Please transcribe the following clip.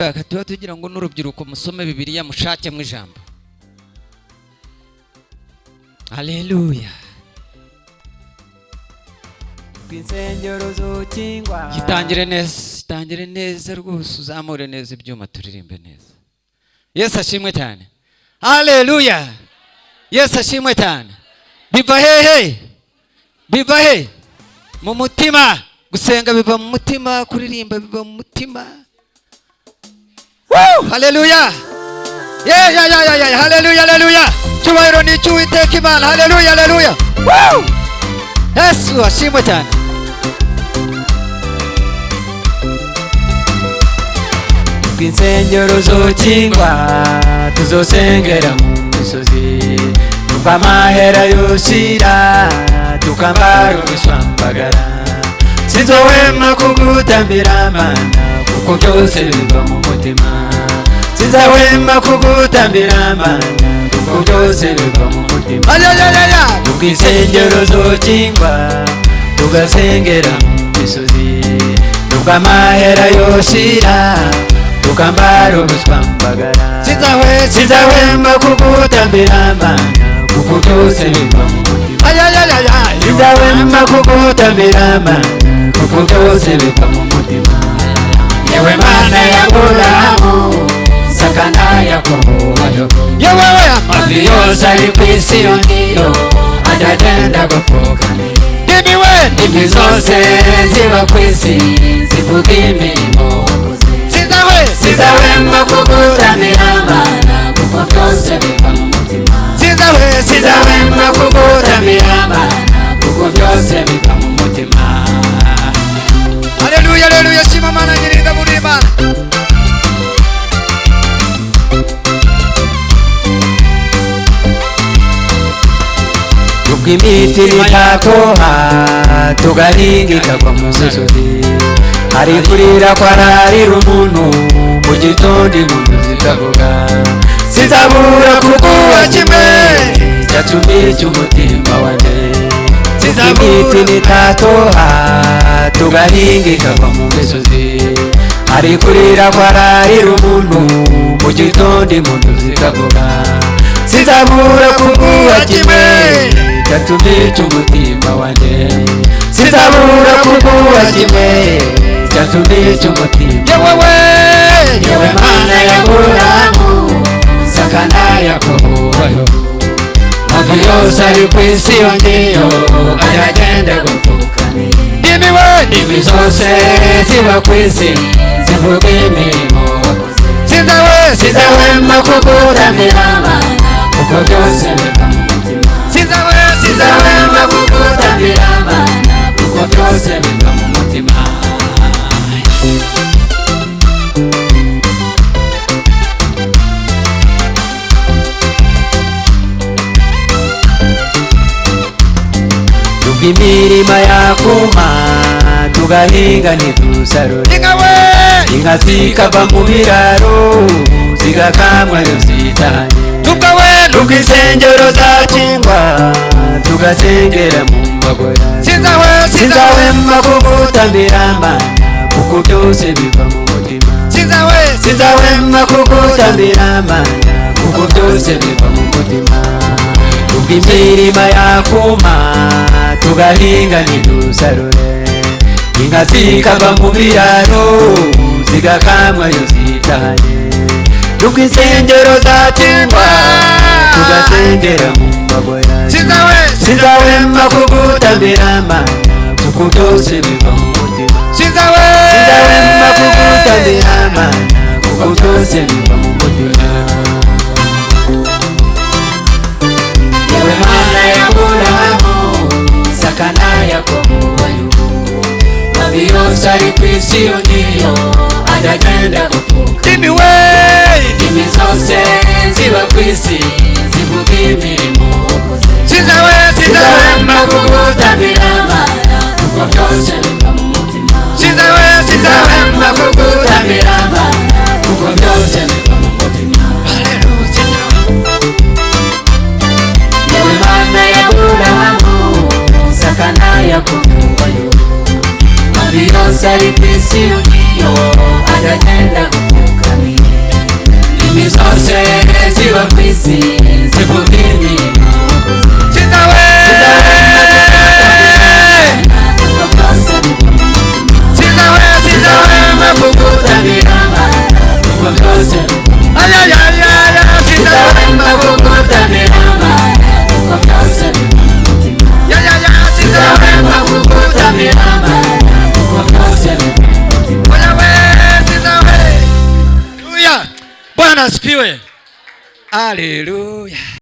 Tuba tugira ngo n'urubyiruko musome Bibiliya mushake mu ijambo. Haleluya. Kwinsengero zokingwa. Gitangire neza rwose, uzamure neza ibyuma turirimbe neza. Yesu ashimwe cyane. Haleluya. Yesu ashimwe cyane. Biva he mu mutima. Gusenga biva mu mutima, kuririmba biva mu mutima. Woo! Haleluya. Yeah. Haleluya. Cyubahiro ni cy'Uwiteka Imana. Haleluya. Woo! Yesu ashimwe cyane. Kwinsengero zokingwa, tuzosengera mu misozi, tukamahera yoshira, tukambara ubuswambagara. Sinzahwema kugutambira Mana, kuko byose biva mu mutima. Sinzahwema kugutambira Mana, kuko byose biva mu mutima. Kwinsengero zokingwa, tugasengera mu misozi, tukamahera yoshira, tukambara ubuswambagara. Sinzahwema kugutambira Mana, kuko byose biva mu mutima. Sinzahwema kugutambira Mana, kuko byose biva mu mutima. Yewe Mana ya Aburahamu, Isaka na Yakobo, amavi yose ari ku isi yongiyo ajagenda gupfukamira. Indimi zose ziba ku isi zivuga imirimo wakoze. Sinzahwema kugutambira Mana, kuko byose biva mu mutima. Sinzahwema kugutambira Mana, kuko byose biva mu mutima. Haleluya. Shima Mana nyirinda muri Imana. Ubwo imitima itatoha, tugaringika kwa musozi, hari kurira kwararira umuntu, mu gitondo impundu zikavuga. Sinzabura kuguha kimwe cyatumye cy'umutima wanjye. Imitima itatoha, tugaringika kwa musozi, hari kurira kwararira umuntu, mu gitondo impundu zikavuga. Sinzabura kuguha kimwe cyatumye cy'umutima wanjye. Sinzabura kuguha kimwe cyatumye cy'umutima. Yewe Mana ya Aburahamu, Isaka na Yakobo, amavi yose ari ku isi yongiyo ajagenda gupfukamira. Indimi zose ziba ku isi zivuga imirimo wakoze. Sinzahwema kugutambira Mana, kuko byose biva mu mutima. Sinzahwema kugutambira Mana, kuko byose biva mu mutima. Imirima yakuma, tugahinga ntidusarure. Inka zikava mu biraro, zigakamwa iyo zitanye. Nubwo insengero zakingwa, tugasengera mu magoya. Sinzahwema kugutambira Mana, kuko byose biva mu mutima. Sinzahwema kugutambira Mana, kuko byose biva mu mutima. Nubwo imirima yakuma, tugahinga ntidusarure. Inka zikava mu biraro, zigakamwa iyo zitanye. Nubwo insengero zakingwa, tugasengera mu magoya. Sinzahwema kugutambira Mana, kuko byose biva mu mutima. Sinzahwema kugutambira Mana, kuko byose biva mu mutima. Yewe Mana ya Aburahamu, Isaka na Yakobo, amavi yose ari ku isi yongiyo ajagenda gupfukamira. Indimi zose ziba ku isi zivuga imirimo wakoze. Sinzahwema kugutambira Mana, kuko byose biva mu mutima. Sinzahwema kugutambira Mana, kuko byose biva mu mutima. Yewe Mana ya Aburahamu, Isaka na Yakobo, amavi yose ari ku isi yongiyo ajagenda gupfukamira. Bwana asifiwe. Haleluya.